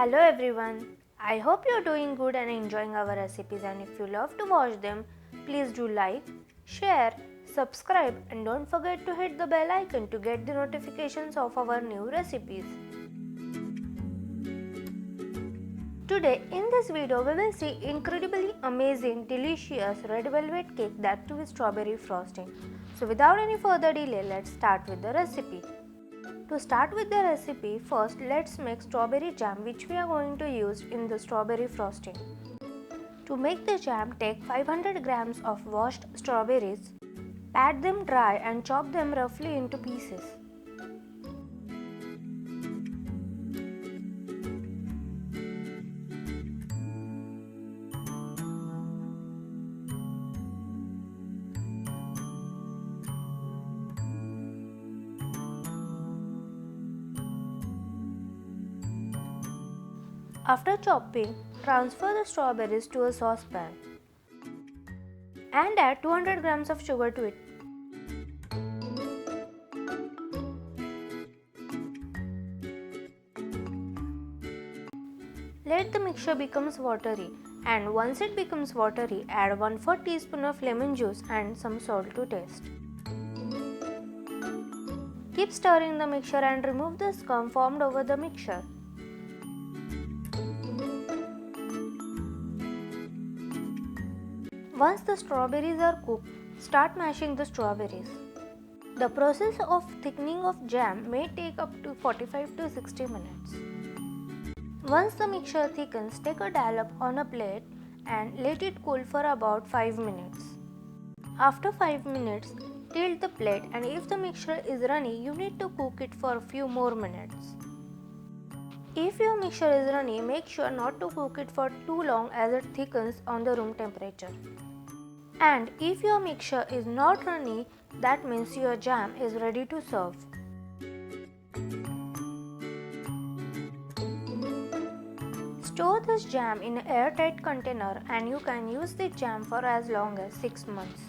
Hello everyone. I hope you're doing good and enjoying our recipes, and if you love to watch them, please do like, share, subscribe and don't forget to hit the bell icon to get the notifications of our new recipes. Today in this video we will see incredibly amazing delicious red velvet cake that too with strawberry frosting. So without any further delay, let's start with the recipe. To start with the recipe, first let's make strawberry jam, which we are going to use in the strawberry frosting. To make the jam, take 500 grams of washed strawberries, pat them dry and chop them roughly into pieces. After chopping, transfer the strawberries to a saucepan and add 200 grams of sugar to it. Let the mixture becomes watery, and once it becomes watery, add 1/4 teaspoon of lemon juice and some salt to taste. Keep stirring the mixture and remove the scum formed over the mixture. Once the strawberries are cooked, start mashing the strawberries. The process of thickening of jam may take up to 45 to 60 minutes. Once the mixture thickens, take a dollop on a plate and let it cool for about 5 minutes. After 5 minutes, tilt the plate, and if the mixture is runny, you need to cook it for a few more minutes. If your mixture is runny, make sure not to cook it for too long as it thickens on the room temperature. And if your mixture is not runny, that means your jam is ready to serve. Store this jam in an airtight container and you can use the jam for as long as 6 months.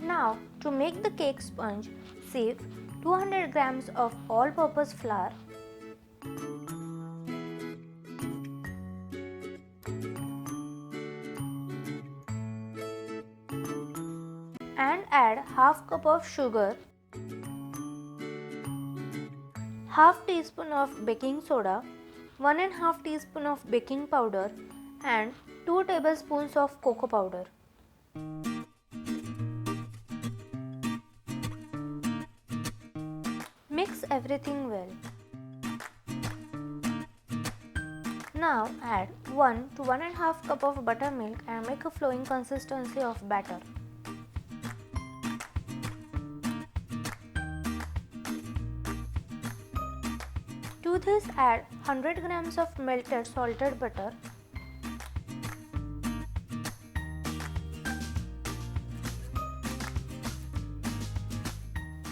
Now, to make the cake sponge, sieve 200 grams of all-purpose flour, and add half cup of sugar, half teaspoon of baking soda, 1.5 teaspoon of baking powder and 2 tablespoons of cocoa powder. Mix everything well. Now add 1 to 1.5 cup of buttermilk and make a flowing consistency of batter. To this add 100 grams of melted salted butter,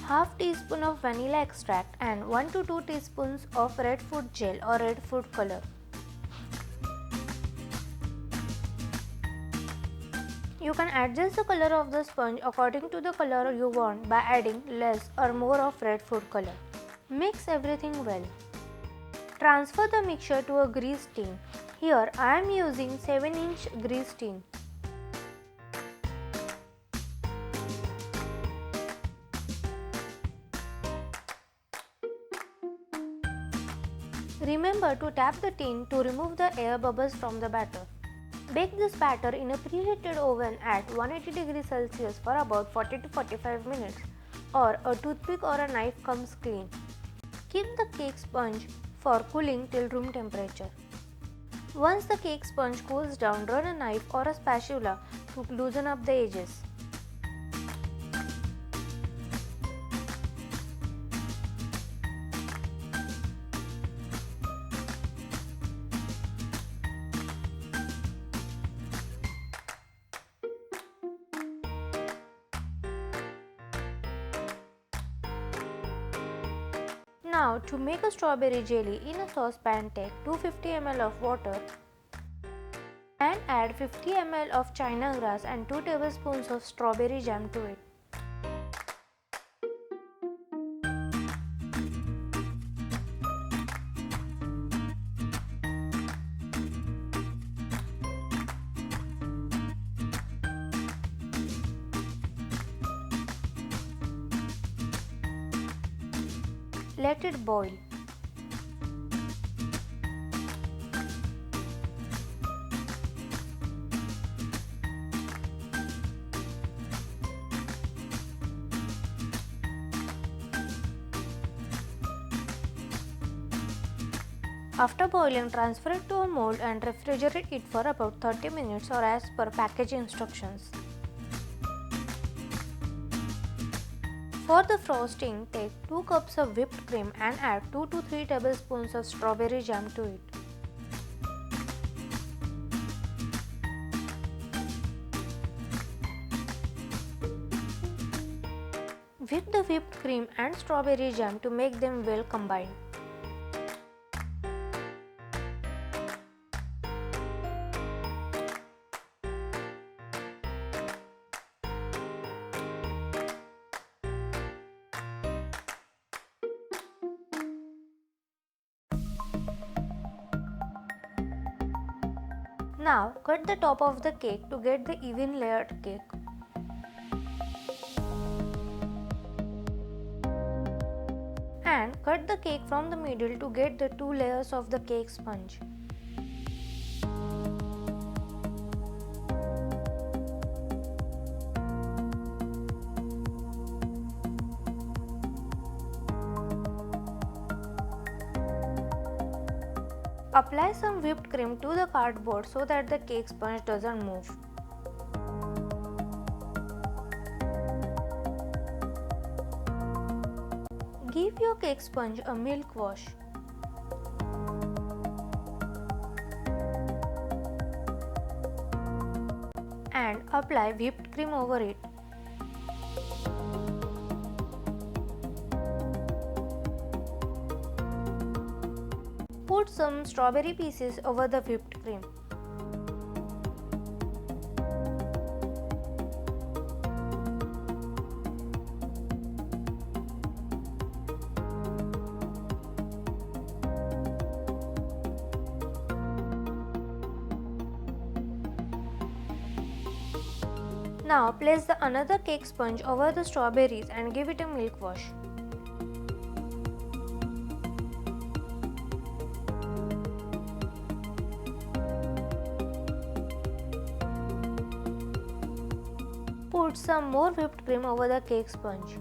half teaspoon of vanilla extract and 1 to 2 teaspoons of red food gel or red food color. You can adjust the color of the sponge according to the color you want by adding less or more of red food color. Mix everything well. Transfer the mixture to a grease tin. Here I am using 7-inch grease tin. Remember to tap the tin to remove the air bubbles from the batter. Bake this batter in a preheated oven at 180 degrees Celsius for about 40 to 45 minutes, or a toothpick or a knife comes clean. Keep the cake sponge for cooling till room temperature. Once the cake sponge cools down, run a knife or a spatula to loosen up the edges. Now to make a strawberry jelly, in a saucepan take 250 ml of water and add 50 ml of china grass and 2 tablespoons of strawberry jam to it. Let it boil. After boiling, transfer it to a mold and refrigerate it for about 30 minutes or as per package instructions. For the frosting, take 2 cups of whipped cream and add 2 to 3 tablespoons of strawberry jam to it. Whip the whipped cream and strawberry jam to make them well combined. Now cut the top of the cake to get the even layered cake. And cut the cake from the middle to get the 2 layers of the cake sponge. Apply some whipped cream to the cardboard so that the cake sponge doesn't move. Give your cake sponge a milk wash. And apply whipped cream over it. Put some strawberry pieces over the whipped cream. Now place the another cake sponge over the strawberries and give it a milk wash. Put some more whipped cream over the cake sponge.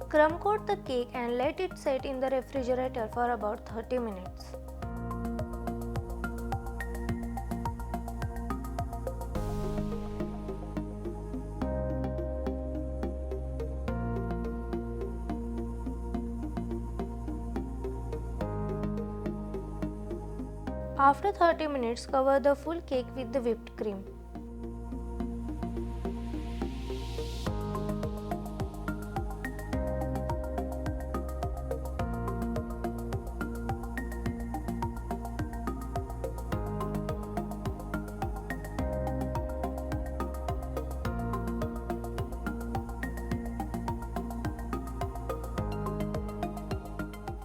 Crumb coat the cake and let it set in the refrigerator for about 30 minutes. After 30 minutes, cover the full cake with the whipped cream.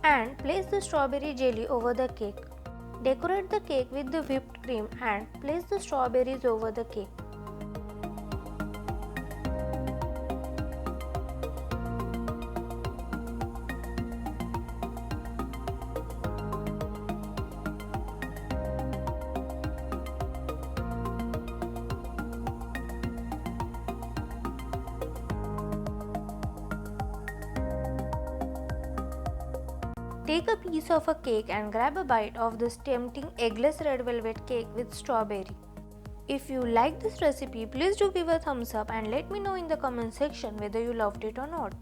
And place the strawberry jelly over the cake. Decorate the cake with the whipped cream and place the strawberries over the cake. Take a piece of a cake and grab a bite of this tempting eggless red velvet cake with strawberry. If you like this recipe, please do give a thumbs up and let me know in the comment section whether you loved it or not.